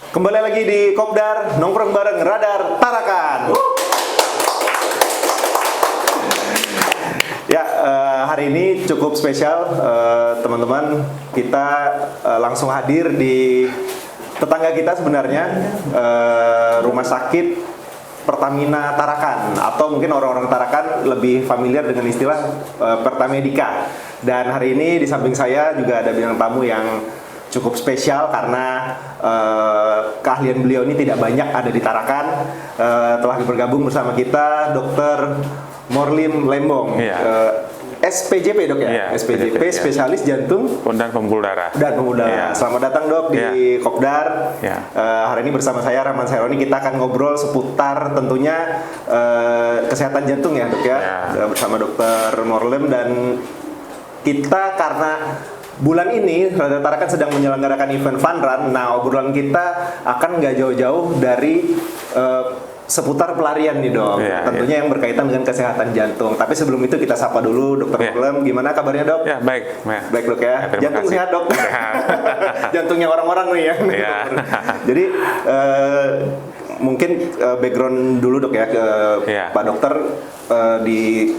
Kembali lagi di Kopdar, nongkrong bareng Radar Tarakan. Ya, hari ini cukup spesial, teman-teman. Kita langsung hadir di tetangga kita sebenarnya, Rumah Sakit Pertamina Tarakan, atau mungkin orang-orang Tarakan lebih familiar dengan istilah Pertamedika. Dan hari ini di samping saya juga ada bintang tamu yang cukup spesial karena keahlian beliau ini tidak banyak ada di Tarakan. Telah bergabung bersama kita Dr. Morlim Lembong, SPJP dok ya? SPJP, spesialis jantung dan pembuluh darah. Selamat datang dok di Kopdar. Hari ini bersama saya Rahman Saironi, kita akan ngobrol seputar tentunya kesehatan jantung ya dok ya. Bersama Dr. Morlim, dan kita karena bulan ini Radar Tarakan sedang menyelenggarakan event Fun Run. Nah, obrolan kita akan nggak jauh-jauh dari seputar pelarian nih dok. Tentunya yang berkaitan dengan kesehatan jantung. Tapi sebelum itu kita sapa dulu Dr. Morlim. Gimana kabarnya dok? Ya, baik. Baik dok ya. Jantung kasih. sehat dok. Jantungnya orang-orang nih ya. Jadi mungkin background dulu dok ya ke Pak Dokter di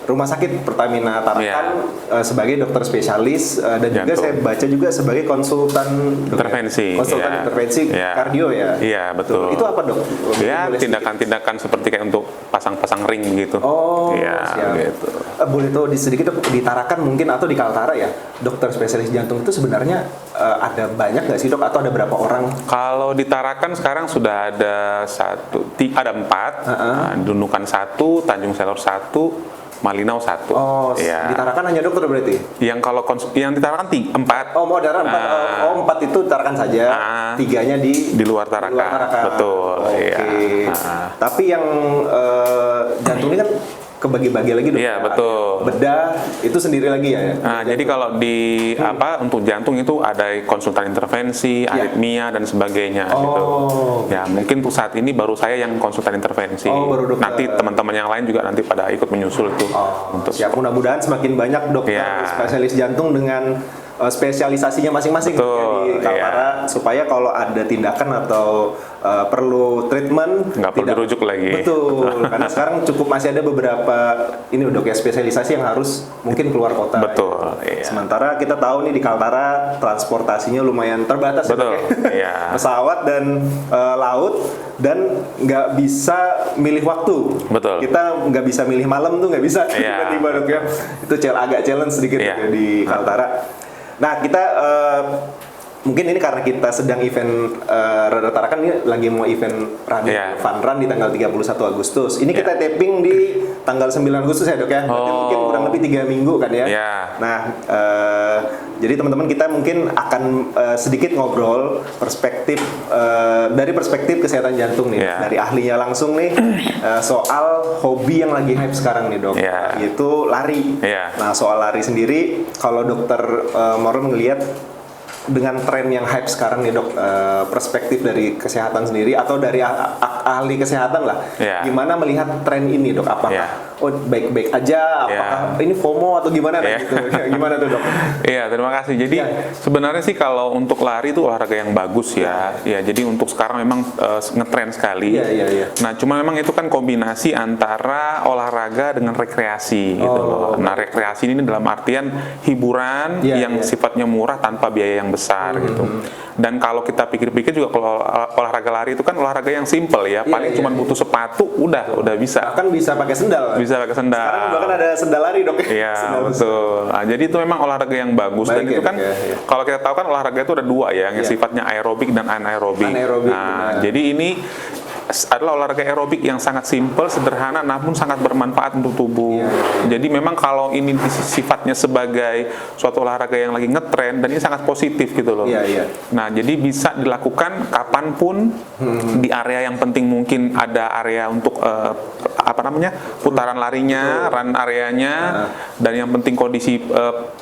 Rumah Sakit Pertamina Tarakan sebagai dokter spesialis dan jantung. Juga saya baca juga sebagai konsultan intervensi, intervensi kardio ya. Iya betul. Itu apa dok? Ya, tindakan-tindakan seperti kayak untuk pasang-pasang ring gitu. Oh, siap. Gitu. Boleh tahu sedikit dok, di Tarakan mungkin atau di Kaltara ya, dokter spesialis jantung itu sebenarnya ada banyak nggak sih dok, atau ada berapa orang? Kalau di Tarakan sekarang sudah ada ada 4, Nunukan 1, Tanjung Selor 1, Malinau 1. Oh, di Tarakan hanya dokter berarti? Yang kalau yang di Tarakan 4. Oh, mau darah 4. 4 itu Tarakan saja. 3-nya di luar Tarakan. Betul. Oke. Tapi yang jantung ini kan kebagi-bagi lagi dok. Iya, betul. Bedah itu sendiri lagi ya. Nah, jadi kalau di untuk jantung itu ada konsultan intervensi, aritmia dan sebagainya gitu. Ya, mungkin untuk saat ini baru saya yang konsultan intervensi. Baru dokter. Nanti teman-teman yang lain juga nanti pada ikut menyusul itu. Untuk siap, mudah-mudahan semakin banyak dokter spesialis jantung dengan spesialisasinya masing-masing di Kaltara, supaya kalau ada tindakan atau perlu treatment nggak perlu dirujuk lagi. Betul, karena sekarang masih ada beberapa ini dok ya, spesialisasi yang harus mungkin keluar kota. Betul. Ya. Sementara kita tahu nih di Kaltara transportasinya lumayan terbatas. Betul. Pesawat dan laut, dan nggak bisa milih waktu. Betul. Kita nggak bisa milih malam tuh, nggak bisa tiba-tiba dok ya. Itu agak challenge sedikit ya di Kaltara. Nah, kita mungkin ini karena kita sedang event Radar Tarakan ini lagi mau event Fun Run di tanggal 31 Agustus. Ini kita taping di tanggal 9 Agustus ya dok ya. Berarti mungkin kurang lebih 3 minggu kan ya. Nah, jadi teman-teman kita mungkin akan sedikit ngobrol dari perspektif kesehatan jantung nih, dari ahlinya langsung nih, soal hobi yang lagi hype sekarang nih dok, yaitu lari. Nah, soal lari sendiri, kalau dokter Morlim melihat dengan tren yang hype sekarang nih dok, perspektif dari kesehatan sendiri atau dari ahli kesehatan lah, gimana melihat tren ini dok? Apakah baik-baik aja? Apakah ini FOMO atau gimana gitu? Gimana tuh dok? Iya, terima kasih. Jadi sebenarnya sih kalau untuk lari itu olahraga yang bagus ya. Jadi untuk sekarang memang ngetren sekali. Nah, cuma memang itu kan kombinasi antara olahraga dengan rekreasi gitu loh. Nah, rekreasi ini dalam artian hiburan yang sifatnya murah tanpa biaya yang besar gitu. Dan kalau kita pikir-pikir juga, kalau olahraga lari itu kan olahraga yang simple ya, paling cuma butuh sepatu udah bisa. Bahkan bisa pakai sendal. Bisa pakai sendal. Sekarang bahkan ada sendal lari dok. Iya betul. Nah, jadi itu memang olahraga yang bagus. Dan itu kan kalau kita tahu kan olahraga itu ada 2 ya, yang sifatnya aerobik dan anaerobik. Nah, jadi ini adalah olahraga aerobik yang sangat simpel, sederhana, namun sangat bermanfaat untuk tubuh. Jadi memang kalau ini sifatnya sebagai suatu olahraga yang lagi ngetren, dan ini sangat positif gitu loh. Nah, jadi bisa dilakukan kapanpun, di area yang penting mungkin ada area untuk putaran larinya, run areanya, dan yang penting kondisi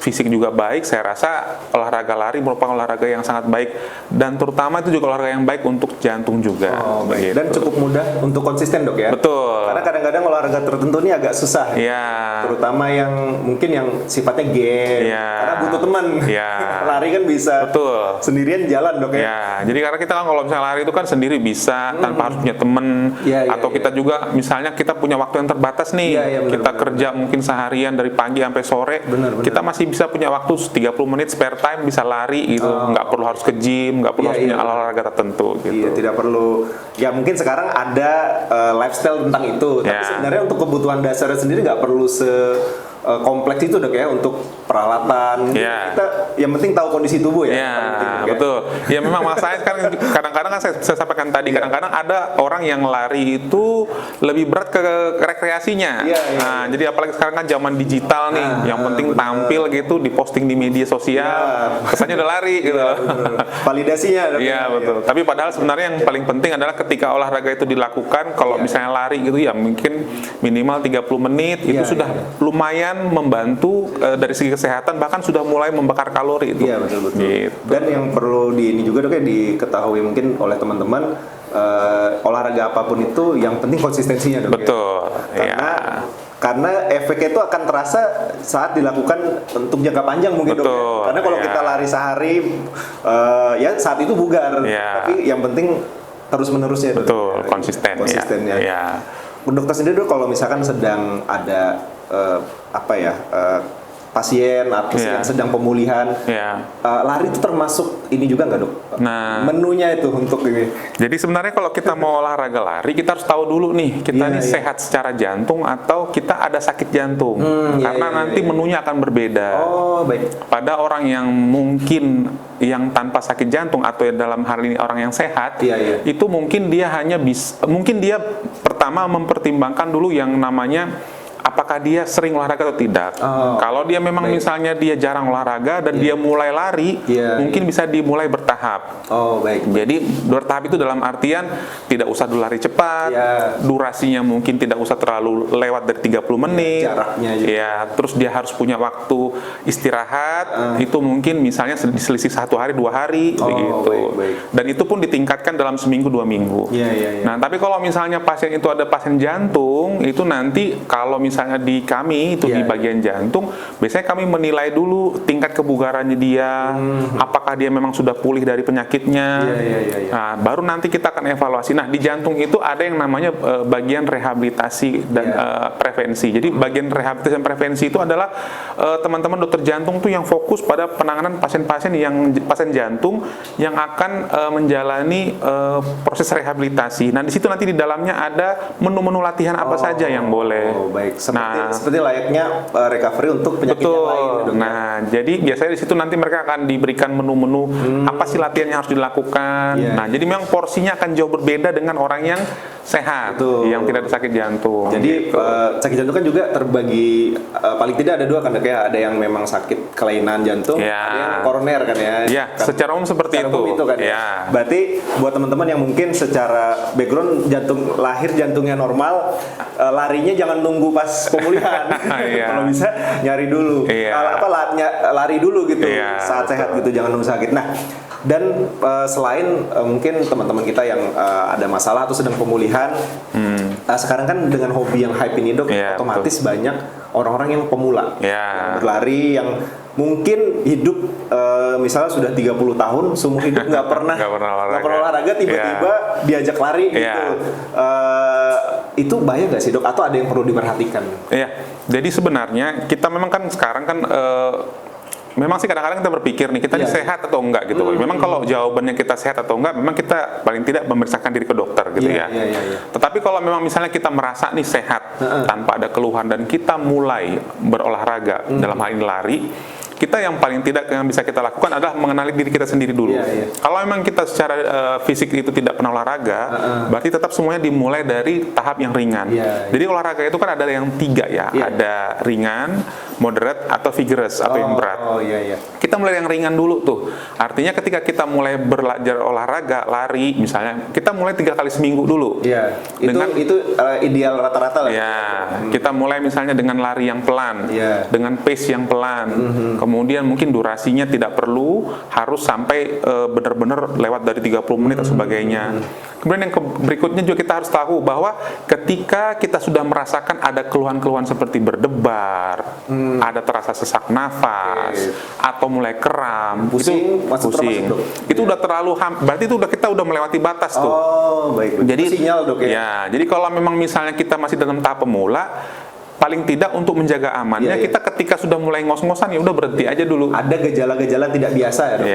fisik juga baik. Saya rasa olahraga lari merupakan olahraga yang sangat baik, dan terutama itu juga olahraga yang baik untuk jantung juga. Dan cukup mudah untuk konsisten dok ya. Betul. Karena kadang-kadang olahraga tertentu ini agak susah. Iya. Terutama yang mungkin yang sifatnya game. Iya. Karena butuh teman. Iya. Lari kan bisa. Betul. Sendirian jalan dok ya. Ya, jadi karena kita kan kalau misalnya lari itu kan sendiri bisa tanpa harus punya temen. Atau kita juga misalnya kita punya waktu yang terbatas nih. Kita kerja mungkin seharian dari pagi sampai sore. Kita masih bisa punya waktu 30 menit spare time bisa lari gitu. Nggak perlu harus ke gym, nggak perlu harus punya olahraga tertentu gitu. Iya, tidak perlu. Ya mungkin sekarang ada lifestyle tentang itu. Tapi sebenarnya untuk kebutuhan dasarnya sendiri nggak perlu kompleks itu dok ya, untuk peralatan. Kita yang penting tahu kondisi tubuh ya. Betul. Ya memang masalahnya sekarang kadang-kadang kan saya sampaikan tadi, kadang-kadang ada orang yang lari itu lebih berat ke rekreasinya. Nah, jadi apalagi sekarang kan zaman digital nih, yang penting tampil gitu, diposting di media sosial, kesannya udah lari gitu. Validasinya. Iya betul. Tapi padahal sebenarnya yang paling penting adalah ketika olahraga itu dilakukan, kalau misalnya lari gitu ya mungkin minimal 30 menit itu sudah lumayan membantu dari segi kesehatan, bahkan sudah mulai membakar kalori itu. Iya betul. Gitu. Dan yang perlu ini juga dok ya diketahui mungkin oleh teman-teman, olahraga apapun itu yang penting konsistensinya dok. Betul. Karena efeknya itu akan terasa saat dilakukan untuk jangka panjang mungkin dok ya. Karena kalau kita lari sehari ya saat itu bugar, tapi yang penting terus menerusnya dok. Betul, konsistennya. Dokter sendiri dok, kalau misalkan sedang ada pasien atau sedang pemulihan, lari itu termasuk ini juga nggak dok? Nah, menunya itu untuk ini. Jadi sebenarnya kalau kita mau olahraga lari, kita harus tahu dulu nih, kita ini sehat secara jantung atau kita ada sakit jantung. Karena nanti menunya akan berbeda. Oh, baik. Pada orang yang mungkin yang tanpa sakit jantung atau dalam hal ini orang yang sehat, itu mungkin dia mungkin dia pertama mempertimbangkan dulu yang namanya apakah dia sering olahraga atau tidak. Kalau dia memang misalnya dia jarang olahraga dan dia mulai lari, mungkin bisa dimulai bertahap. Jadi bertahap itu dalam artian tidak usah dulu lari cepat, durasinya mungkin tidak usah terlalu lewat dari 30 menit. Jaraknya juga. Terus dia harus punya waktu istirahat, itu mungkin misalnya diselisih 1 hari 2 hari begitu. Dan itu pun ditingkatkan dalam seminggu 2 minggu. Nah, tapi kalau misalnya pasien itu ada pasien jantung, itu nanti kalau misalnya di kami itu di bagian jantung, biasanya kami menilai dulu tingkat kebugarannya dia, apakah dia memang sudah pulih dari penyakitnya. Nah, baru nanti kita akan evaluasi. Nah, di jantung itu ada yang namanya bagian rehabilitasi dan prevensi. Jadi bagian rehabilitasi dan prevensi itu adalah teman-teman dokter jantung tuh yang fokus pada penanganan pasien-pasien pasien jantung yang akan menjalani proses rehabilitasi. Nah, di situ nanti di dalamnya ada menu-menu latihan apa saja yang boleh. Seperti layaknya recovery untuk penyakit yang lain. Nah, jadi biasanya di situ nanti mereka akan diberikan menu-menu apa sih latihan yang harus dilakukan. Nah, jadi memang porsinya akan jauh berbeda dengan orang yang sehat, yang tidak ada sakit jantung. Jadi sakit jantung kan juga terbagi paling tidak ada 2 kan, kayak ada yang memang sakit kelainan jantung, ada yang koroner kan ya. Secara umum seperti itu kan. Berarti buat teman-teman yang mungkin secara background lahir jantungnya normal, larinya jangan nunggu pas pemulihan. Kalau bisa nyari dulu, lari dulu gitu saat sehat gitu, jangan nunggu sakit. Nah, dan selain mungkin teman-teman kita yang ada masalah atau sedang pemulihan, sekarang kan dengan hobi yang hype ini dok, otomatis banyak orang-orang yang pemula, yang berlari, yang mungkin hidup misalnya sudah 30 tahun, seumur hidup nggak pernah olahraga, tiba-tiba diajak lari gitu. Itu bahaya nggak sih dok? Atau ada yang perlu diperhatikan? Jadi sebenarnya kita memang kan sekarang kan memang sih kadang-kadang kita berpikir nih, kita sehat atau enggak gitu. Memang kalau jawabannya kita sehat atau enggak, memang kita paling tidak memeriksakan diri ke dokter gitu ya. Tetapi kalau memang misalnya kita merasa nih sehat tanpa ada keluhan dan kita mulai berolahraga dalam hal ini lari, kita yang paling tidak yang bisa kita lakukan adalah mengenali diri kita sendiri dulu. Kalau memang kita secara fisik itu tidak pernah olahraga, berarti tetap semuanya dimulai dari tahap yang ringan. Jadi olahraga itu kan ada yang 3 ya, ada ringan, moderate atau vigorous atau yang berat. Kita mulai yang ringan dulu tuh. Artinya ketika kita mulai belajar olahraga, lari misalnya, kita mulai 3 kali seminggu dulu. Itu ideal rata-rata lah. Kita mulai misalnya dengan lari yang pelan, dengan pace yang pelan. Kemudian mungkin durasinya tidak perlu harus sampai benar-benar lewat dari 30 menit dan sebagainya. Kemudian yang berikutnya juga kita harus tahu bahwa ketika kita sudah merasakan ada keluhan-keluhan seperti berdebar, ada terasa sesak nafas, atau mulai kram, pusing, itu udah terlalu berarti itu kita udah melewati batas tuh. Jadi sinyal, Dok, jadi kalau memang misalnya kita masih dalam tahap pemula, paling tidak untuk menjaga amannya kita ketika sudah mulai ngos-ngosan ya udah berhenti aja dulu. Ada gejala-gejala tidak biasa ya, Dok?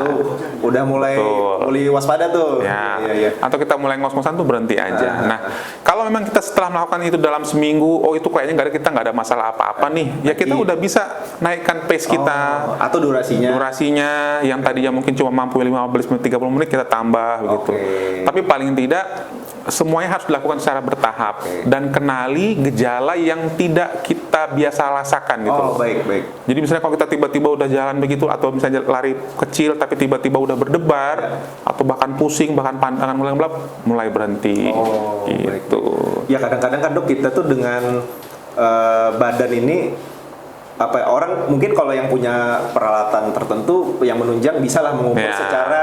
Tuh udah mulai waspada tuh. Atau kita mulai ngos-ngosan tuh berhenti aja. Nah, kalau memang kita setelah melakukan itu dalam seminggu, itu kayaknya kita nggak ada masalah apa-apa nih, ya kita udah bisa naikkan pace kita atau durasinya yang tadinya mungkin cuma mampu 15 menit 30 menit kita tambah begitu. Tapi paling tidak semuanya harus dilakukan secara bertahap dan kenali gejala yang tidak kita biasa rasakan gitu. Jadi misalnya kalau kita tiba-tiba udah jalan begitu atau misalnya lari kecil tapi tiba-tiba udah berdebar atau bahkan pusing, bahkan pandangan mulai gelap, mulai berhenti gitu. Ya kadang-kadang kan, Dok, kita tuh dengan badan ini orang mungkin kalau yang punya peralatan tertentu yang menunjang bisalah mengukur secara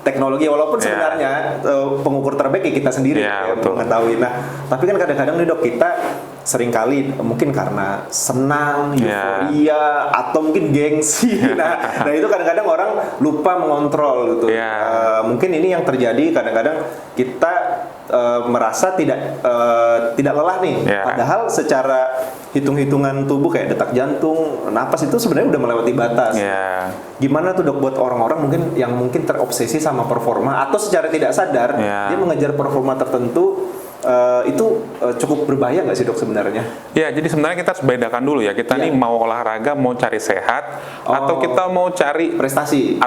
teknologi, walaupun sebenarnya pengukur terbaik kita sendiri mengetahui. Nah, tapi kan kadang-kadang nih, Dok, kita seringkali mungkin karena senang, euforia, atau mungkin gengsi. Nah itu kadang-kadang orang lupa mengontrol gitu. Mungkin ini yang terjadi, kadang-kadang kita merasa tidak lelah nih, padahal secara hitung-hitungan tubuh kayak detak jantung, napas itu sebenarnya udah melewati batas. Gimana tuh, Dok, buat orang-orang yang mungkin terobsesi sama performa atau secara tidak sadar dia mengejar performa tertentu, itu cukup berbahaya nggak sih, Dok, sebenarnya? Jadi sebenarnya kita harus bedakan dulu ya, kita nih mau olahraga, mau cari sehat atau kita mau cari prestasi.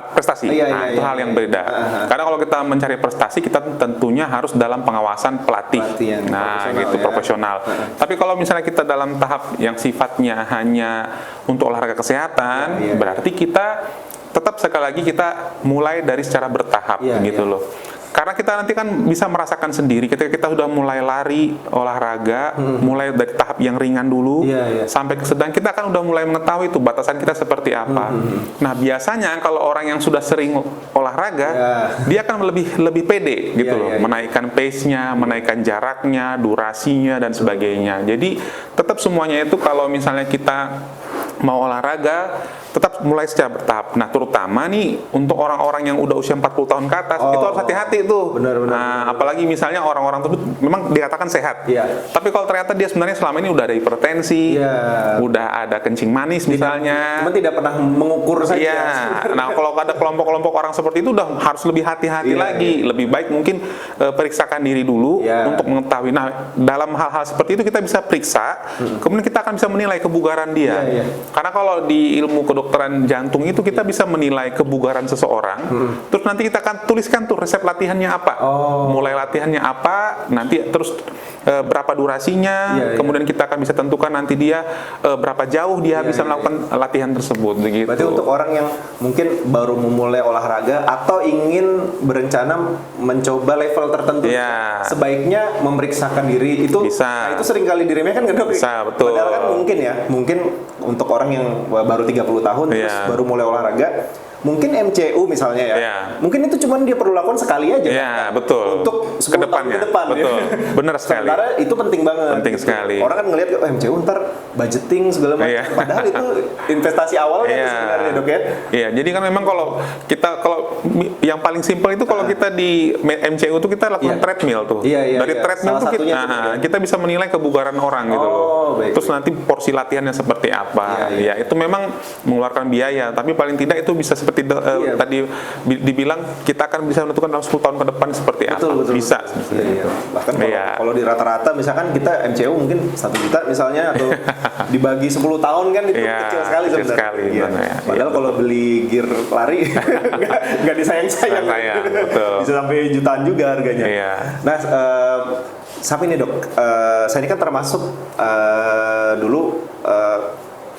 Itu hal yang beda. Karena kalau kita mencari prestasi, kita tentunya harus dalam pengawasan pelatih. Gitu, profesional. Tapi kalau misalnya kita dalam tahap yang sifatnya hanya untuk olahraga kesehatan, berarti kita tetap sekali lagi kita mulai dari secara bertahap gitu loh. Karena kita nanti kan bisa merasakan sendiri ketika kita sudah mulai lari olahraga, mulai dari tahap yang ringan dulu sampai ke sedang, kita kan udah mulai mengetahui tuh batasan kita seperti apa. Nah, biasanya kalau orang yang sudah sering olahraga, dia akan lebih pede gitu loh, menaikkan pace-nya, menaikkan jaraknya, durasinya dan sebagainya. Jadi tetap semuanya itu kalau misalnya kita mau olahraga tetap mulai secara bertahap. Nah, terutama nih untuk orang-orang yang udah usia 40 tahun ke atas, itu harus hati-hati tuh. Apalagi misalnya orang-orang tersebut memang dikatakan sehat. Tapi kalau ternyata dia sebenarnya selama ini udah ada hipertensi, udah ada kencing manis misalnya. Cuma tidak pernah mengukur saja. Nah, kalau ada kelompok-kelompok orang seperti itu udah harus lebih hati-hati lagi. Lebih baik mungkin periksakan diri dulu untuk mengetahui. Nah, dalam hal-hal seperti itu kita bisa periksa, kemudian kita akan bisa menilai kebugaran dia. Karena kalau di ilmu kedokteran jantung itu kita bisa menilai kebugaran seseorang, terus nanti kita akan tuliskan tuh resep latihannya apa, mulai latihannya apa, nanti terus berapa durasinya, kemudian kita akan bisa tentukan nanti dia berapa jauh dia bisa melakukan latihan tersebut begitu. Berarti untuk orang yang mungkin baru memulai olahraga atau ingin berencana mencoba level tertentu, sebaiknya memeriksakan diri itu. Nah, itu sering kali diremehkan kan, Dok? Betul. Padahal kan mungkin untuk orang yang baru 30 tahun terus baru mulai olahraga, mungkin MCU misalnya mungkin itu cuma dia perlu lakukan sekali aja betul. Untuk 10 tahun ke depan. Betul. Benar sekali. Sementara itu penting banget. Penting sekali. Orang kan ngelihat MCU ntar budgeting segala macam. Padahal itu investasi awal kan sebenarnya, Dok, ya. Jadi kan memang kalau yang paling simpel itu kalau kita di MCU itu kita lakukan treadmill tuh. Dari treadmill tuh kita bisa menilai kebugaran orang gitu loh. Terus nanti porsi latihannya seperti apa. Itu memang mengeluarkan biaya, tapi paling tidak itu bisa seperti tadi dibilang kita akan bisa menentukan dalam 10 tahun ke depan seperti apa. Bisa. Bahkan kalau di rata-rata misalkan kita MCU mungkin 1 juta misalnya, atau dibagi 10 tahun kan itu kecil sekali sebenarnya. Padahal kalau beli gear lari nggak disayang-sayang. Bisa sampai jutaan juga harganya. Nah, sampai nih, Dok, saya ini kan termasuk dulu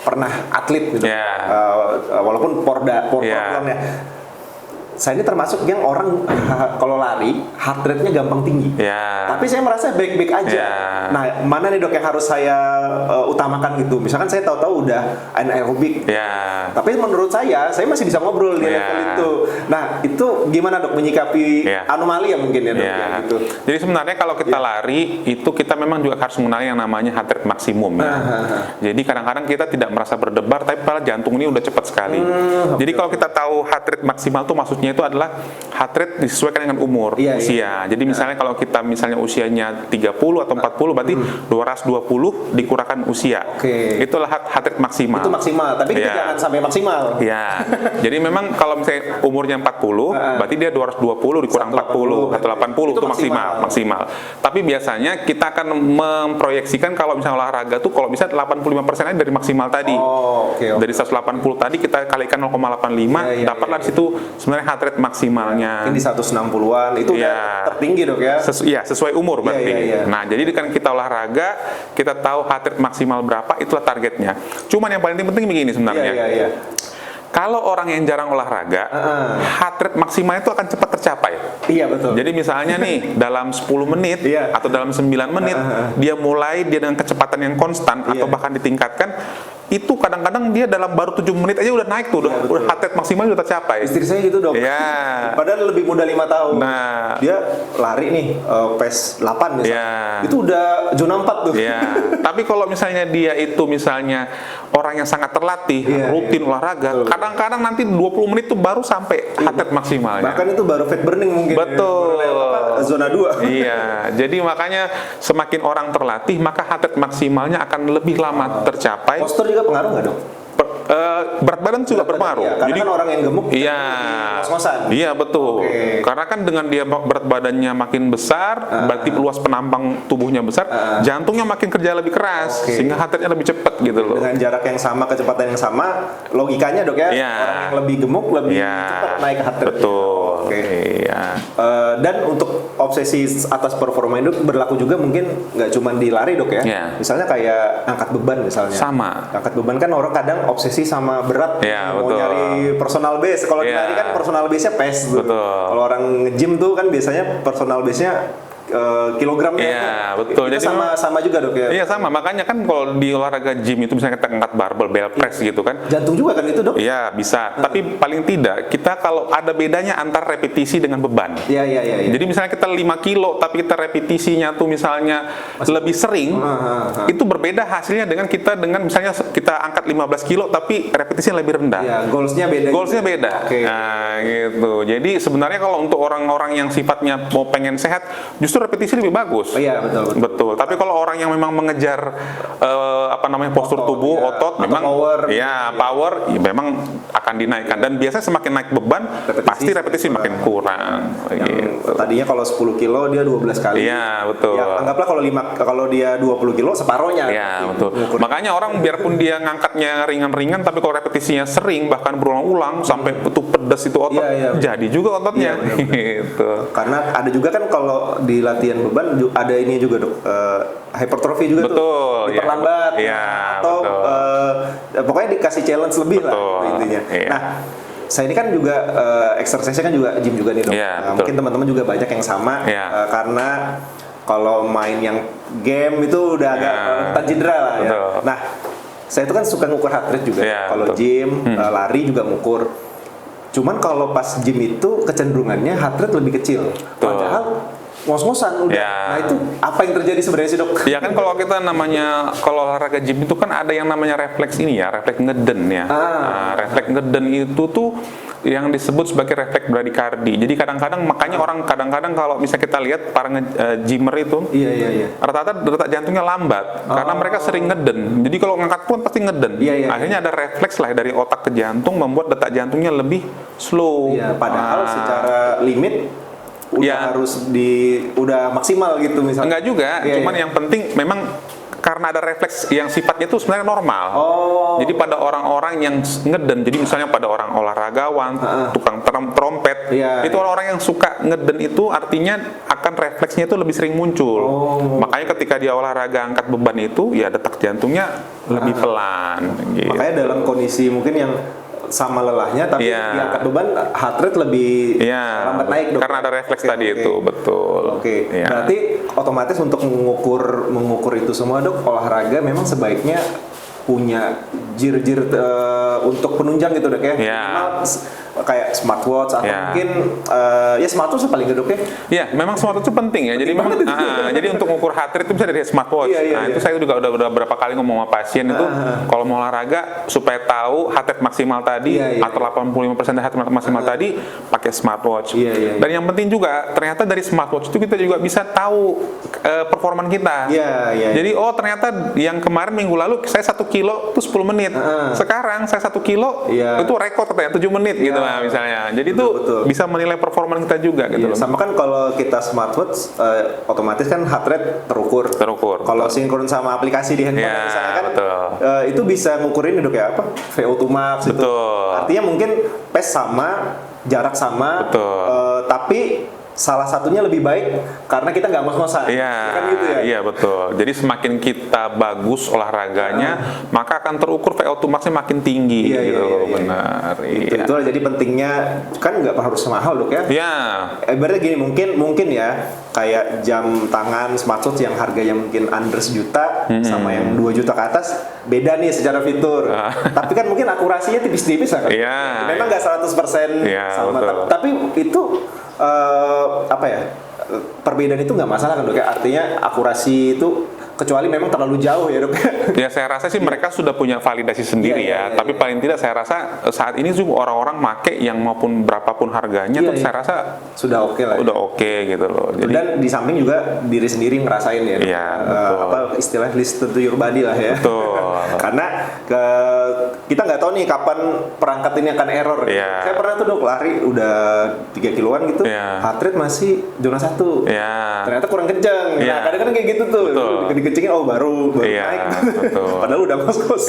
pernah atlet gitu, walaupun porda ya. Saya ini termasuk yang orang kalau lari heart rate-nya gampang tinggi. Tapi saya merasa baik-baik aja. Nah, mana nih dok yang harus saya utamakan gitu? Misalkan saya tahu-tahu udah anaerobik. Tapi menurut saya masih bisa ngobrol di level itu. Nah, itu gimana dok menyikapi anomali ya mungkin ya dok ya, gitu. Jadi sebenarnya kalau kita lari itu kita memang juga harus mengenal yang namanya heart rate maksimum ya. Jadi kadang-kadang kita tidak merasa berdebar tapi padahal jantung ini udah cepat sekali. Jadi kalau kita tahu heart rate maksimal tuh maksudnya itu adalah heart rate disesuaikan dengan umur, usia. Jadi misalnya kalau kita usianya 30 atau 40 berarti 220 dikurangkan usia. Itulah heart rate maksimal. Itu maksimal, tapi kita jangan sampai maksimal. Jadi memang kalau misalnya umurnya 40, berarti dia 220 dikurang 40 atau 80 itu maksimal. Tapi biasanya kita akan memproyeksikan kalau misalnya olahraga tuh kalau bisa 85% aja dari maksimal tadi. Dari 180 tadi kita kalikan 0,85 dapatlah di situ sebenarnya heart rate maksimalnya. Ini 160-an itu udah tertinggi dok ya? Sesuai umur berarti. Nah, jadi dengan kita olahraga, kita tahu heart rate maksimal berapa, itulah targetnya. Cuman yang paling penting begini sebenarnya. Kalau orang yang jarang olahraga, heart rate maksimal itu akan cepat tercapai. Iya betul. Jadi misalnya nih dalam 10 menit atau dalam 9 menit dia dengan kecepatan yang konstan atau bahkan ditingkatkan, itu kadang-kadang dia dalam baru 7 menit aja udah naik tuh, udah heart rate maksimal udah tercapai. Istri saya gitu dok. Padahal lebih muda 5 tahun. Nah, dia lari nih PES 8 misalnya. Itu udah zona 4 tuh. Tapi kalau misalnya dia itu misalnya orang yang sangat terlatih, rutin olahraga, kadang-kadang nanti 20 menit tuh baru sampai heart rate maksimalnya. Bahkan itu baru fat burning mungkin. Betul. Zona 2. Jadi makanya semakin orang terlatih, maka heart rate maksimalnya akan lebih lama tercapai. Postur juga pengaruh nggak dong? Berat badan juga berpengaruh. Karena jadi kan orang yang gemuk ngos-ngosan. Iya betul. Karena kan dengan dia berat badannya makin besar, berarti luas penampang tubuhnya besar, jantungnya makin kerja lebih keras, sehingga heart rate-nya lebih cepat gitu loh. Dengan jarak yang sama, kecepatan yang sama, logikanya dok ya, orang yang lebih gemuk lebih cepat naik heart rate. Betul. Dan untuk obsesi atas performa itu berlaku juga mungkin nggak cuma di lari dok ya. Misalnya kayak angkat beban misalnya. Sama. Angkat beban kan orang kadang obsesi sama berat, mau nyari personal base. Kalau di lari kan personal base-nya PES tuh. Kalau orang nge-gym tuh kan biasanya personal base-nya kilogramnya. Betul. Itu jadi sama juga dok ya. Iya sama, makanya kan kalau di olahraga gym itu misalnya kita angkat barbel, bell press gitu kan. Jantung juga kan itu dok? Iya bisa, tapi paling tidak kita kalau ada bedanya antara repetisi dengan beban. Iya. Jadi misalnya kita 5 kilo tapi kita repetisinya tuh misalnya lebih sering, itu berbeda hasilnya dengan misalnya kita angkat 15 kilo tapi repetisinya lebih rendah. Iya, goalsnya beda. Nah gitu. Jadi sebenarnya kalau untuk orang-orang yang sifatnya mau pengen sehat, justru repetisi lebih bagus. Iya betul. Tapi kalau orang yang memang mengejar postur tubuh, otot, memang power memang akan dinaikkan. Dan biasanya semakin naik beban, pasti repetisi makin kurang. Gitu. Tadinya kalau 10 kilo dia 12 kali. Iya betul. Ya, anggaplah kalau dia 20 kilo separohnya. Iya betul. Makanya orang biarpun dia ngangkatnya ringan-ringan, tapi kalau repetisinya sering bahkan berulang-ulang sampai itu pedas itu otot, jadi juga ototnya. Gitu. Karena ada juga kan kalau di latihan beban ada ini juga dok, hypertrophy juga tuh, diperlambat atau pokoknya dikasih challenge lebih lah intinya. Nah, saya ini kan juga exercise-nya kan juga gym juga nih dok. Mungkin teman-teman juga banyak yang sama karena kalau main yang game itu udah agak rentan cedera lah ya. Nah, saya itu kan suka ngukur heart rate juga. Kalau gym, lari juga ngukur. Cuman kalau pas gym itu kecenderungannya heart rate lebih kecil. Padahal ngos-ngosan udah. Nah itu apa yang terjadi sebenarnya sih dok? Ya kan kalau kita kalau olahraga gym itu kan ada yang namanya refleks ini ya, refleks ngeden ya. Refleks ngeden itu tuh yang disebut sebagai refleks bradikardi. Jadi kadang-kadang makanya orang kadang-kadang kalau misalnya kita lihat para gymmer itu, rata-rata detak jantungnya lambat karena mereka sering ngeden. Jadi kalau ngangkat pun pasti ngeden. Akhirnya ada refleks lah dari otak ke jantung membuat detak jantungnya lebih slow. Padahal secara limit udah harus udah maksimal gitu misalnya. Enggak juga, cuman yang penting memang karena ada refleks yang sifatnya itu sebenarnya normal. Jadi pada orang-orang yang ngeden, jadi misalnya pada orang olahragawan, tukang trompet, itu orang-orang yang suka ngeden itu artinya akan refleksnya itu lebih sering muncul. Makanya ketika dia olahraga angkat beban itu, ya detak jantungnya lebih pelan. Gitu. Makanya dalam kondisi mungkin yang sama lelahnya, tapi diangkat beban heart rate lebih lambat naik dong. Karena ada refleks tadi itu, betul. Berarti otomatis untuk mengukur itu semua dok, olahraga memang sebaiknya punya jir-jir untuk penunjang gitu dok ya. Minimal kayak smartwatch atau mungkin ya smartwatch paling gede dok ya. Iya, memang smartwatch itu penting ya. Jadi memang jadi untuk mengukur heart rate itu bisa dari smartwatch. Itu saya juga udah beberapa kali ngomong sama pasien itu kalau mau olahraga supaya tahu heart rate maksimal tadi atau 85% dari heart rate maksimal tadi pakai smartwatch. Dan yang penting juga ternyata dari smartwatch itu kita juga bisa tahu performan kita. Jadi ternyata yang kemarin minggu lalu saya 1 kilo itu 10 menit. Sekarang saya 1 kilo itu rekor katanya 7 menit gitu lah misalnya. Jadi itu bisa menilai performa kita juga gitu loh. Sama kan kalau kita smartwatch otomatis kan heart rate terukur. Kalau sinkron sama aplikasi di handphone misalnya kan itu bisa ngukurin dok ya apa VO2 max itu. Artinya mungkin pace sama, jarak sama, tapi salah satunya lebih baik karena kita nggak ngos-ngosan. Kan gitu ya? Iya betul. Jadi semakin kita bagus olahraganya, maka akan terukur VO2 max-nya makin tinggi. Benar. Itulah jadi pentingnya kan nggak harus mahal dok ya. Ibaratnya gini mungkin ya kayak jam tangan smartwatch yang harganya mungkin under 1 juta sama yang 2 juta ke atas beda nih secara fitur. Tapi kan mungkin akurasinya tipis-tipis kan. Memang nggak 100% sama. Tapi itu perbedaan itu nggak masalah kan dok ya, artinya akurasi itu kecuali memang terlalu jauh ya dok. Ya saya rasa sih mereka sudah punya validasi sendiri tapi paling tidak saya rasa saat ini juga orang-orang make yang maupun berapapun harganya tuh saya rasa sudah oke lah. Udah oke gitu loh. Jadi, dan di samping juga diri sendiri ngerasain ya. Apa istilah listen to your body lah ya. Karena kita nggak tahu nih kapan perangkat ini akan error. Saya pernah tuh dok lari udah 3 kiloan gitu, heart rate masih zona 1. Ternyata kurang kencang. Nah kadang-kadang kayak gitu tuh. Dikecengin baru naik. Padahal udah ngos-ngos.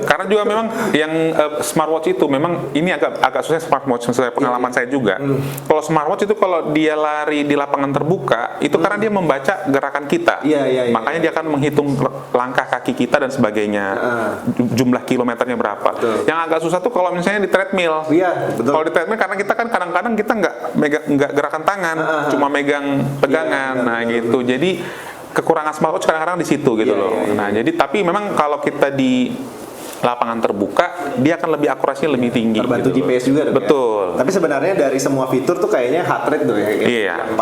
Karena juga memang yang smartwatch itu memang ini agak susah smartwatch sesuai pengalaman saya juga. Kalau smartwatch itu kalau dia lari di lapangan terbuka itu karena dia membaca gerakan kita. Makanya dia akan menghitung langkah kaki kita dan sebagainya. Jumlah kilometernya berapa. Yang agak susah tuh kalau misalnya di treadmill. Kalau di treadmill karena kita kan kadang-kadang kita nggak gerakan tangan, cuma megang pegangan. Nah gitu. Jadi kekurangan smartwatch kadang-kadang di situ gitu loh. Nah, jadi tapi memang kalau kita di lapangan terbuka, dia akan lebih akurasinya lebih tinggi. Terbantu gitu GPS juga dong. Betul. Ya? Tapi sebenarnya dari semua fitur tuh kayaknya heart rate tuh ya, yang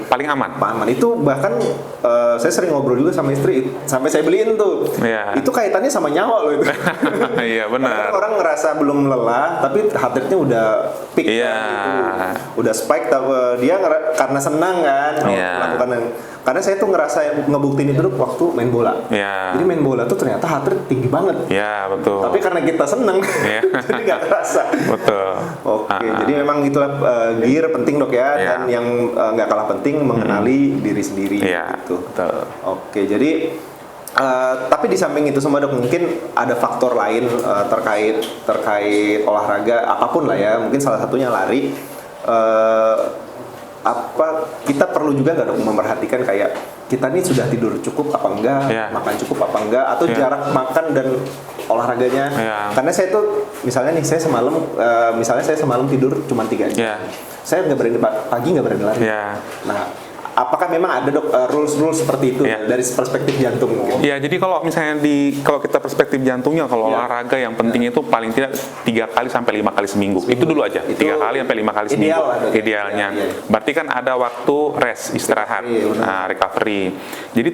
paling aman. Itu bahkan saya sering ngobrol juga sama istri, sampai saya beliin tuh. Itu kaitannya sama nyawa loh itu. Iya benar. Orang ngerasa belum lelah, tapi heart rate-nya udah peak kan, udah spike. Dia karena senang kan melakukan. Karena saya tuh ngerasa ngebuktiin itu waktu main bola. Jadi main bola tuh ternyata heart rate tinggi banget. Betul. Tapi karena kita seneng, jadi nggak kerasa. Betul. Jadi memang itulah gear penting dok ya, dan yang nggak kalah penting mengenali diri sendiri. Gitu. Betul. Jadi tapi di samping itu semua dok, mungkin ada faktor lain terkait olahraga apapun lah ya. Mungkin salah satunya lari. Kita perlu juga nggak dok memperhatikan kayak kita nih sudah tidur cukup apa enggak, makan cukup apa enggak, atau jarak makan dan olahraganya. Karena saya tuh misalnya nih saya semalam tidur cuma 3 jam. Saya nggak berani pagi, nggak berani lari. Nah apakah memang ada dok rules seperti itu dari perspektif jantung? Jadi kalau misalnya kalau kita perspektif jantungnya, kalau olahraga yang penting itu paling tidak 3 kali sampai 5 kali seminggu. Itu dulu aja. 3 kali sampai 5 kali seminggu. Idealnya. Berarti kan ada waktu rest, istirahat, recovery. Jadi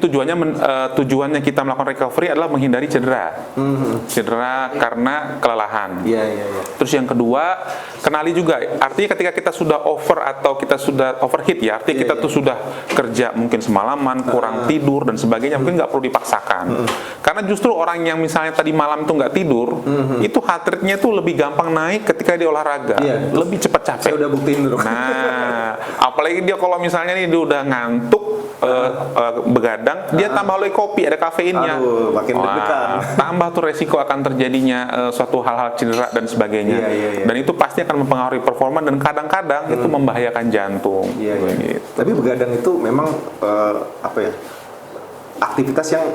tujuannya kita melakukan recovery adalah menghindari cedera. Cedera karena kelelahan. Terus yang kedua, kenali juga. Artinya ketika kita sudah over atau kita sudah overheat artinya kita tuh sudah kerja mungkin semalaman, kurang tidur dan sebagainya, mungkin nggak perlu dipaksakan. Karena justru orang yang misalnya tadi malam tuh nggak tidur, itu heart rate-nya tuh lebih gampang naik ketika dia olahraga, lebih cepat capek. Saya udah buktiin dulu. Nah, Apalagi dia kalau misalnya nih dia udah ngantuk, begadang, dia tambah lagi kopi, ada kafeinnya. Aduh, makin deg-degan. Tambah tuh resiko akan terjadinya suatu hal-hal cedera dan sebagainya. Dan itu pasti akan mempengaruhi performa dan kadang-kadang itu membahayakan jantung. Gitu. Tapi begadang itu memang apa ya? Aktivitas yang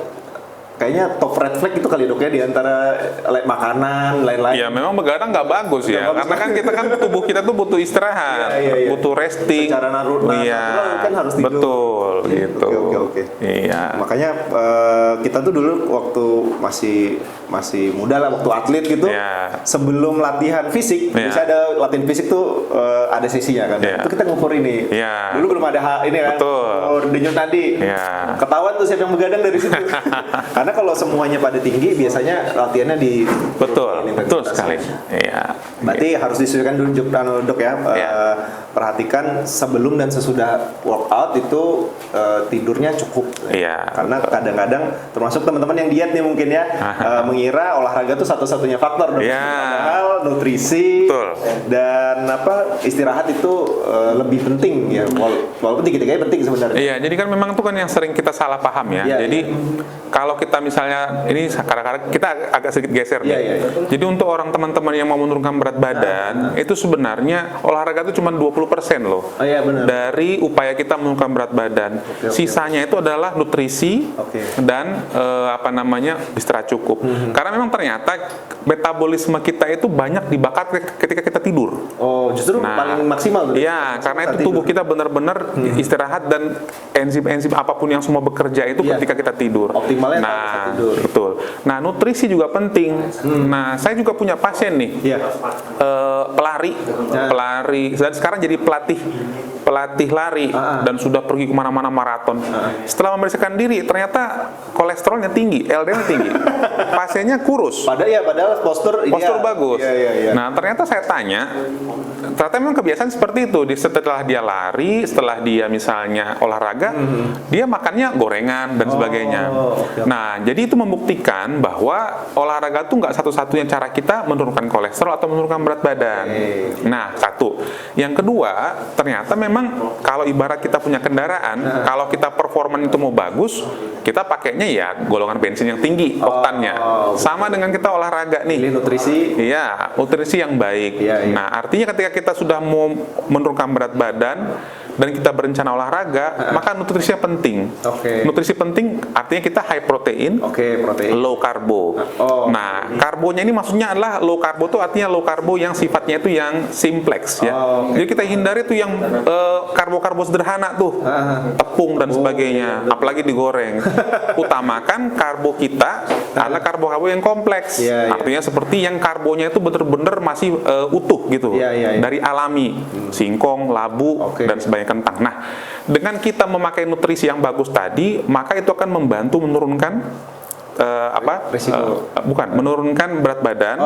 kayaknya top red flag itu kali, Dok, ya, di antara makanan lain-lain. Ya memang begadang nggak bagus ya, karena kan kita kan tubuh kita tuh butuh istirahat, butuh resting. Secara natural kan harus tidur. Betul, gitu. Oke. Iya. Makanya kita tuh dulu waktu masih muda lah, waktu atlet gitu, sebelum latihan fisik, bisa ada latihan fisik tuh ada sesinya kan. Itu kita ngukur ini. Dulu belum ada ini kan. Denyut tadi. Ketahuan tuh siapa yang begadang dari situ. Karena kalau semuanya pada tinggi, biasanya latihannya di betul sekali. Iya. Berarti harus disesuaikan dulu, Dok, ya. Perhatikan sebelum dan sesudah workout itu tidurnya cukup. Karena kadang-kadang termasuk teman-teman yang diet nih mungkin ya, mengira olahraga itu satu-satunya faktor, Dok. Padahal nutrisi dan istirahat itu lebih penting ya. Walaupun tiga-tiganya penting sebenarnya. Iya, jadi kan memang itu kan yang sering kita salah paham ya. Jadi kalau kita misalnya ini kadang-kadang kita agak sedikit geser nih. Jadi untuk orang teman-teman yang mau menurunkan berat badan, itu sebenarnya olahraga itu cuma 20% loh. Dari upaya kita menurunkan berat badan. Sisanya itu adalah nutrisi dan istirahat cukup. Karena memang ternyata metabolisme kita itu banyak dibakar ketika kita tidur. Justru paling maksimal. Iya, karena itu tubuh kita benar-benar istirahat dan enzim-enzim apapun yang semua bekerja itu ketika kita tidur. Optimalnya tidur. Betul. Nah, nutrisi juga penting. Nah, saya juga punya pasien nih, pelari, dan sekarang jadi pelatih lari dan sudah pergi kemana-mana maraton. Setelah membersihkan diri, ternyata kolesterolnya tinggi, LDL-nya tinggi. Pasiennya kurus. Padahal postur bagus. Nah, ternyata saya tanya, ternyata memang kebiasaan seperti itu. Setelah dia lari, setelah dia misalnya olahraga, dia makannya gorengan dan sebagainya. Nah, jadi itu membuktikan bahwa olahraga itu nggak satu-satunya cara kita menurunkan kolesterol atau menurunkan berat badan. Nah, satu. Yang kedua, ternyata memang kalau ibarat kita punya kendaraan, kalau kita performa itu mau bagus, kita pakainya ya golongan bensin yang tinggi oktannya. Sama dengan kita olahraga nih. Nutrisi. Iya, nutrisi yang baik. Nah, artinya ketika kita sudah mau menurunkan berat badan dan kita berencana olahraga, maka nutrisinya penting. Nutrisi penting artinya kita high protein, low karbo. Nah, karbonya ini maksudnya adalah low karbo itu artinya low karbo yang sifatnya itu yang simplex ya. Jadi kita hindari tuh yang karbo-karbo sederhana tuh, tepung dan sebagainya, apalagi digoreng. Utamakan karbo kita adalah karbo-karbo yang kompleks. Artinya seperti yang karbonya itu benar-benar masih utuh gitu, dari alami, singkong, labu dan sebagainya, kentang. Nah, dengan kita memakai nutrisi yang bagus tadi, maka itu akan membantu menurunkan menurunkan berat badan.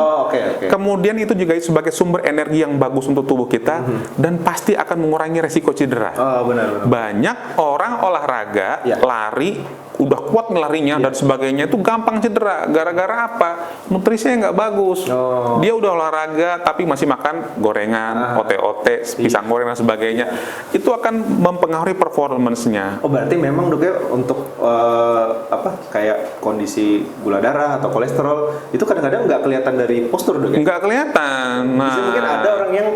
Kemudian itu juga sebagai sumber energi yang bagus untuk tubuh kita dan pasti akan mengurangi resiko cedera. Banyak orang olahraga, lari, udah kuat ngelarinya dan sebagainya, itu gampang cedera. Gara-gara apa? Nutrisinya nggak bagus. Dia udah olahraga tapi masih makan gorengan, ote-ote, pisang goreng dan sebagainya. Itu akan mempengaruhi performance-nya. Berarti memang, Dok, ya, untuk kayak kondisi gula darah atau kolesterol itu kadang-kadang nggak kelihatan dari postur, Dok, ya? Nggak kelihatan. Bisa mungkin ada orang yang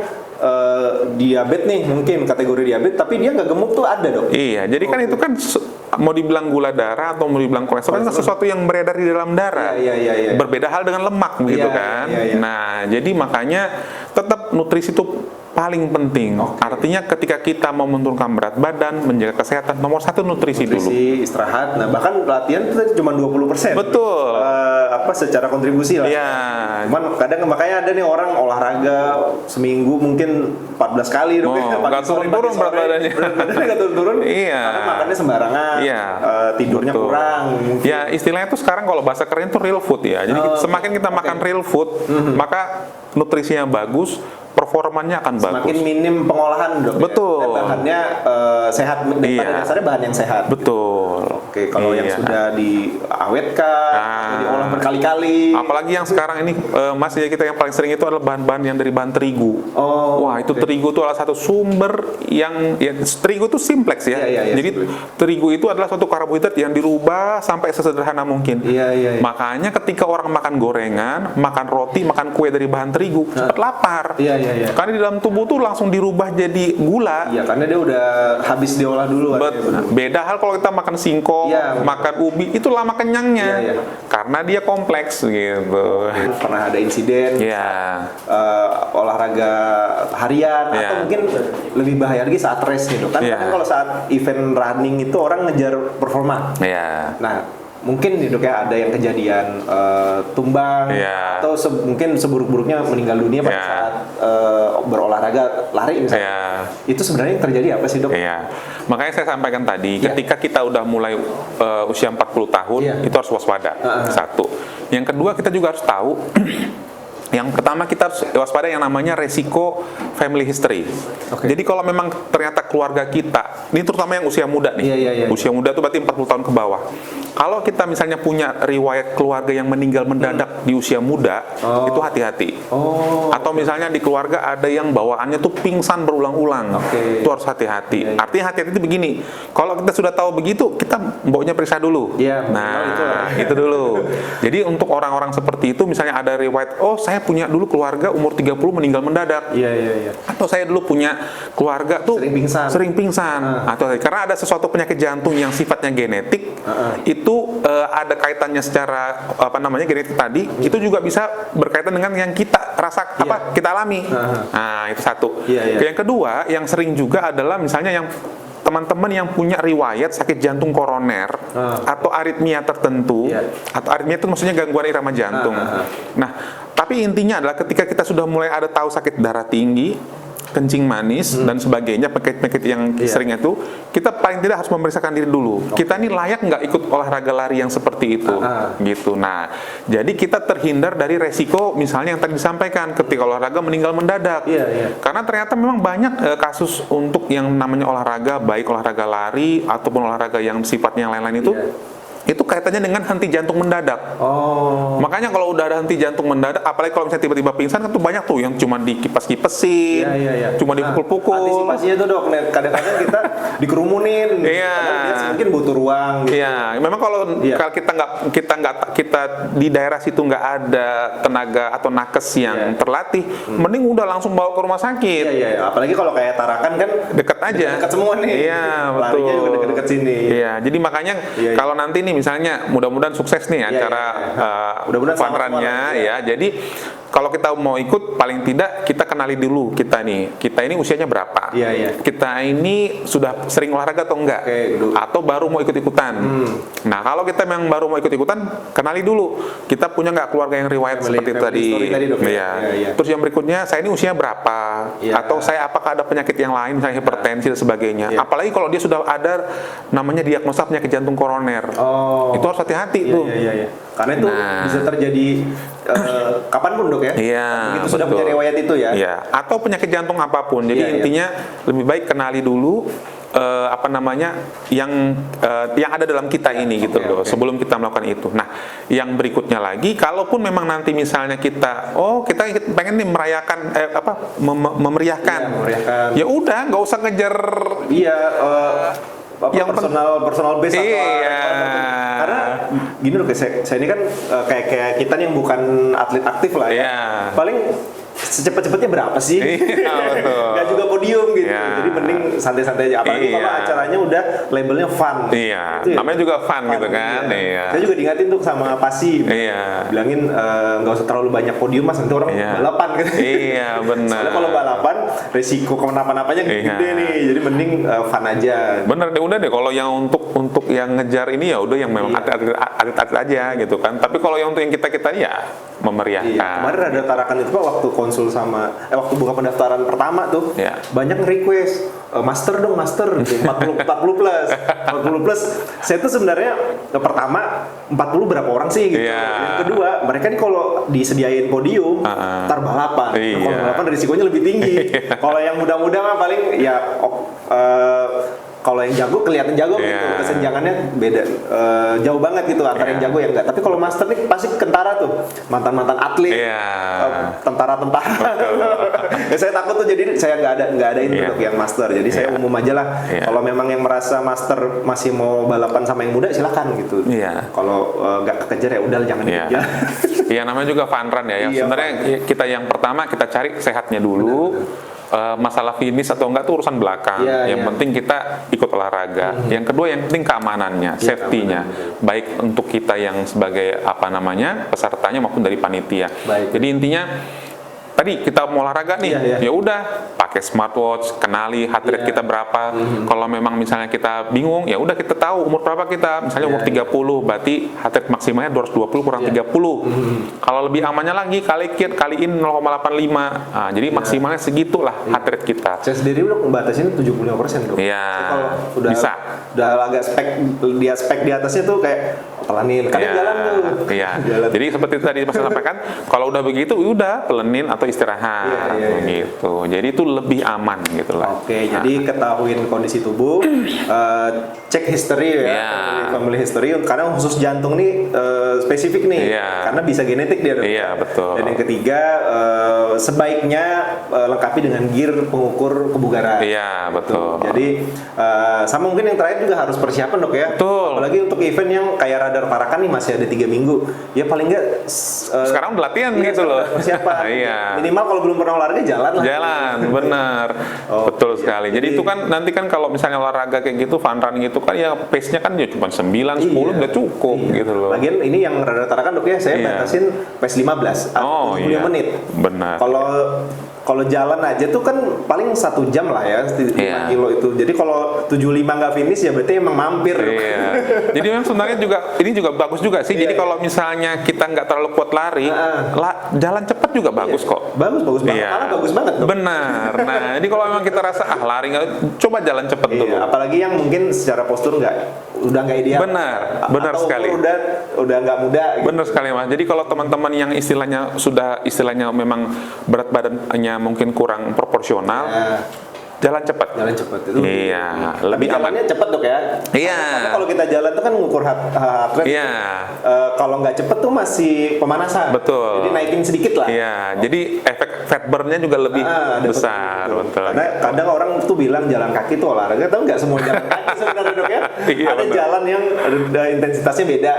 diabetes nih, mungkin kategori diabetes, tapi dia nggak gemuk tuh ada, Dok. Iya, jadi kan itu kan mau dibilang gula darah atau mau dibilang kolesterol kan sesuatu yang beredar di dalam darah. Berbeda hal dengan lemak gitu kan. Nah, jadi makanya tetap nutrisi itu paling penting. Artinya ketika kita mau menurunkan berat badan, menjaga kesehatan, nomor satu nutrisi dulu. Istirahat. Nah, bahkan latihan itu cuma 20%. Betul. Secara kontribusi lah. Cuman kadang makanya ada nih orang olahraga seminggu mungkin 14 kali, Dok. Nggak turun-turun berat badannya. Nggak turun-turun. Karena makannya sembarangan. Tidurnya kurang. Ya, istilahnya tuh sekarang kalau bahasa keren tuh real food ya. Jadi semakin kita makan real food, maka nutrisinya bagus, performanya akan bagus. Semakin minim pengolahan, Dok. Betul. Dan bahannya sehat, pada dasarnya bahan yang sehat. Betul. Oke, kalau yang sudah diawetkan, diolah berkali-kali. Apalagi yang sekarang ini, Mas, ya, kita yang paling sering itu adalah bahan-bahan yang dari bahan terigu. Wah, itu terigu itu adalah satu sumber yang, ya, terigu itu simplex ya. Jadi terigu itu adalah suatu karbohidrat yang dirubah sampai sesederhana mungkin. Makanya ketika orang makan gorengan, makan roti, makan kue dari bahan terigu, cepat lapar. Karena di dalam tubuh tuh langsung dirubah jadi gula. Iya, karena dia udah habis diolah dulu. Beda hal kalau kita makan singkong, makan ubi, itu lama kenyangnya. Karena dia kompleks gitu. Pernah ada insiden olahraga harian atau mungkin lebih bahaya lagi saat race gitu kan. Kan kalau saat event running itu orang ngejar performa. Nah, mungkin nih, Dok, ya, ada yang kejadian tumbang atau mungkin seburuk-buruknya meninggal dunia pada saat berolahraga lari misalnya. Itu sebenarnya yang terjadi apa sih, Dok? Makanya saya sampaikan tadi, ketika kita udah mulai usia 40 tahun, itu harus waspada. Satu. Yang kedua, kita juga harus tahu yang pertama, kita harus waspada yang namanya resiko family history. Jadi kalau memang ternyata keluarga kita, ini terutama yang usia muda nih, usia muda itu berarti 40 tahun ke bawah. Kalau kita misalnya punya riwayat keluarga yang meninggal mendadak di usia muda, itu hati-hati. Atau misalnya di keluarga ada yang bawaannya tuh pingsan berulang-ulang, itu harus hati-hati. Artinya hati-hati itu begini, kalau kita sudah tahu begitu, kita mboknya periksa dulu. Nah, itu dulu. Jadi untuk orang-orang seperti itu, misalnya ada riwayat, oh saya punya dulu keluarga umur 30 meninggal mendadak. Atau saya dulu punya keluarga tuh sering pingsan. Atau karena ada sesuatu penyakit jantung yang sifatnya genetik, itu ada kaitannya secara genetik tadi, itu juga bisa berkaitan dengan yang kita kita alami. Nah, itu satu. Yang kedua, yang sering juga adalah misalnya yang teman-teman yang punya riwayat sakit jantung koroner atau aritmia tertentu, atau aritmia itu maksudnya gangguan irama jantung. Nah, tapi intinya adalah ketika kita sudah mulai ada tahu sakit darah tinggi, kencing manis dan sebagainya, penyakit-penyakit yang sering itu, kita paling tidak harus memeriksakan diri dulu. Kita ini layak nggak ikut olahraga lari yang seperti itu, gitu. Nah, jadi kita terhindar dari resiko misalnya yang tadi disampaikan ketika olahraga meninggal mendadak. Karena ternyata memang banyak kasus untuk yang namanya olahraga, baik olahraga lari ataupun olahraga yang sifatnya yang lain-lain itu kaitannya dengan henti jantung mendadak. Makanya kalau udah ada henti jantung mendadak, apalagi kalau misalnya tiba-tiba pingsan, kan tuh banyak tuh yang cuma dikipas-kipasin, cuma dipukul-pukul. Antisipasinya tuh, Dok, kadang-kadang kita dikerumunin, dia mungkin butuh ruang. Gitu. Memang kalau kita di daerah situ nggak ada tenaga atau nakes yang terlatih, mending udah langsung bawa ke rumah sakit. Apalagi kalau kayak Tarakan kan deket aja. Dekat semua nih. Betul. Larinya juga deket-deket sini. Jadi makanya kalau nanti nih misalnya mudah-mudahan sukses nih acara fun run-nya Jadi kalau kita mau ikut, paling tidak kita kenali dulu kita ini usianya berapa, kita ini sudah sering olahraga atau enggak, atau baru mau ikut-ikutan. Nah, kalau kita memang baru mau ikut-ikutan, kenali dulu kita punya nggak keluarga yang riwayat seperti tadi. Terus yang berikutnya, saya ini usianya berapa, atau saya apakah ada penyakit yang lain misalnya hipertensi dan sebagainya. Apalagi kalau dia sudah ada namanya diagnosa penyakit jantung koroner. Itu harus hati-hati tuh. Karena itu bisa terjadi kapanpun, Dok, ya. Begitu sudah punya riwayat itu Atau penyakit jantung apapun. Jadi intinya lebih baik kenali dulu yang ada dalam kita ini gitu sebelum kita melakukan itu. Nah, yang berikutnya lagi, kalaupun memang nanti misalnya kita pengen nih merayakan memeriahkan. Ya udah, nggak usah ngejar yang personal base karena gini loh, saya ini kan kayak kita nih yang bukan atlet aktif lah paling secepat-cepatnya berapa sih? Gak juga podium gitu. Jadi mending santai-santai aja. Apalagi kalau acaranya udah labelnya fun. Namanya juga fun gitu kan. Saya juga diingatin tuh sama Pasi. Bilangin nggak usah terlalu banyak podium, Mas, nanti orang balapan gitu. Benar. Soalnya kalau balapan resiko kenapa-napanya gede nih. Jadi mending fun aja. Bener deh, udah deh. Kalau yang untuk yang ngejar ini ya udah yang memang atlet aja gitu kan. Tapi kalau yang untuk yang kita ya memeriahkan. Kemarin ada tarakan itu Pak waktu konsul sama waktu buka pendaftaran pertama tuh banyak request master dong, master 40 plus. Saya tuh sebenarnya pertama 40 berapa orang sih gitu. Yang kedua, mereka nih kalau disediain podium ntar balapan. Kalau balapan risikonya lebih tinggi. Kalau yang muda-muda mah paling ya kalau yang jago kelihatan jago gitu, kesenjangannya beda jauh banget gitu antara yang jago yang enggak. Tapi kalau master nih pasti kentara tuh, mantan atlet, tentara-tentara. Ya, saya takut tuh jadi saya nggak ada itu untuk yang master. Jadi saya umum aja lah. Kalau memang yang merasa master masih mau balapan sama yang muda silakan gitu. Kalau nggak kekejar ya udah jangan dikejar. Iya namanya juga fun run ya. Sebenarnya kita yang pertama kita cari sehatnya dulu. Masalah finish atau enggak itu urusan belakang. Yang penting kita ikut olahraga. Yang kedua yang penting keamanannya, safety-nya. Baik untuk kita yang sebagai pesertanya maupun dari panitia. Jadi intinya tadi kita mau olahraga nih, ya udah pakai smartwatch, kenali heart rate kita berapa. Kalau memang misalnya kita bingung, ya udah kita tahu umur berapa kita. Misalnya umur 30, berarti heart rate maksimalnya 220 kurang 30. Kalau lebih amannya lagi kaliin 0,85. Nah, jadi maksimalnya segitulah heart rate kita. Saya sendiri udah membatasin 75% tuh. Kalau bisa. Udah agak spek di atasnya tuh kayak pelenin, kadang jalan tuh. Jalan. Jadi seperti tadi Mas sampaikan, kalau udah begitu udah pelenin atau istirahat gitu. Jadi itu lebih aman gitu lah. Jadi ketahuin kondisi tubuh, cek history family history karena khusus jantung nih spesifik nih karena bisa genetik dia. Betul. Dan yang ketiga sebaiknya lengkapi dengan gear pengukur kebugaran. Betul. Jadi sama mungkin yang terakhir juga harus persiapan dok ya. Betul. Apalagi untuk event yang kayak Radar Tarakan nih masih ada 3 minggu. Ya paling enggak sekarang udah latihan gitu loh. Persiapan. Minimal kalau belum pernah olahraga jalan lah. Bener. Betul sekali. Jadi itu kan nanti kan kalau misalnya olahraga kayak gitu, fun run gitu kan ya pace-nya kan ya cuma 9-10 udah cukup gitu loh. Lagian ini yang Radar Tarakan dok ya, saya batasin pace 15 atau 70 menit. Benar. Kalau jalan aja tuh kan paling 1 jam lah ya 5 kilo itu. Jadi kalau 75 nggak finish ya berarti emang mampir. Jadi memang sebenarnya ini juga bagus juga sih. Jadi kalau misalnya kita nggak terlalu kuat lari, jalan cepat juga bagus kok. Bagus banget. Malah bagus banget dong. Benar. Nah, jadi kalau memang kita rasa lari nggak, coba jalan cepat dulu. Apalagi yang mungkin secara postur udah nggak ideal. Benar sekali. Udah nggak muda. Gitu. Benar sekali Mas. Jadi kalau teman-teman yang istilahnya memang berat badannya mungkin kurang proporsional, jalan cepat itu. Lebih aman. Jalannya cepat dok ya. Karena kalau kita jalan tuh kan ngukur heart rate. Kalau nggak cepat tuh masih pemanasan. Betul. Jadi naikin sedikit lah. Jadi efek fat burn-nya juga lebih besar. Betul. Karena kadang orang tuh bilang jalan kaki tuh olahraga, tahu nggak semua jalan kaki sebenarnya dok ya. Ada jalan yang intensitasnya beda.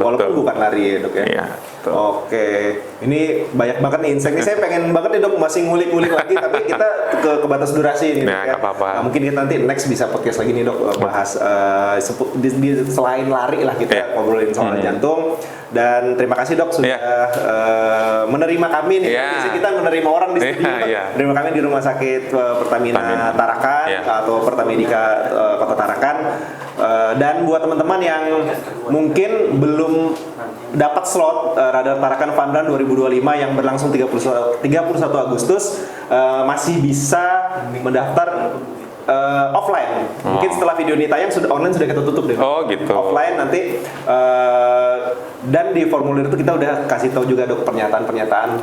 Walaupun bukan lari ya dok ya. Oke, ini banyak banget nih insight. Saya pengen banget nih dok masih ngulik-ngulik lagi, tapi kita ke batas durasi ini. Apa-apa. Mungkin kita nanti next bisa podcast lagi nih dok bahas selain lari lah kita ngobrolin soal jantung. Dan terima kasih dok sudah menerima kami nih. Biasanya kita menerima orang di studio. Terima kami di Rumah Sakit Pertamina Tarakan atau Pertamedika Kota Tarakan. Dan buat teman-teman yang mungkin belum dapat slot Radar Tarakan Fun Run 2025 yang berlangsung 31 Agustus masih bisa mendaftar offline. Mungkin setelah video ini tayang online sudah kita tutup deh. Gitu. Offline nanti dan di formulir itu kita udah kasih tahu juga dok pernyataan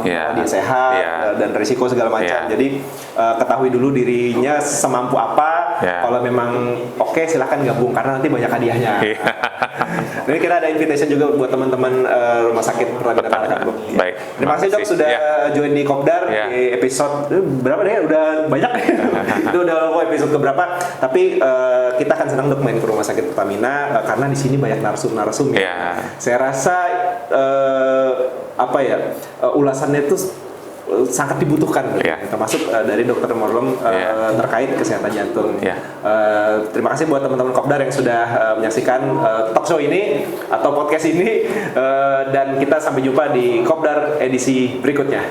dia sehat dan risiko segala macam. Jadi ketahui dulu dirinya semampu apa. Kalau memang silahkan gabung karena nanti banyak hadiahnya. Ini kita ada invitation juga buat teman-teman Rumah Sakit Pertamina Tarakan. Baik. Terima kasih dok sudah join di Kopdar di episode berapa nih? Udah banyak. Itu udah episode keberapa? Tapi kita akan senang dok main ke Rumah Sakit Pertamina karena di sini banyak narsum ya. Saya rasa ulasannya itu sangat dibutuhkan termasuk dari Dokter Morlem terkait kesehatan jantung. Terima kasih buat teman-teman Kopdar yang sudah menyaksikan talk show ini atau podcast ini dan kita sampai jumpa di Kopdar edisi berikutnya.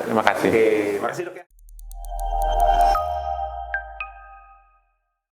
Terima kasih. Terima kasih dok ya.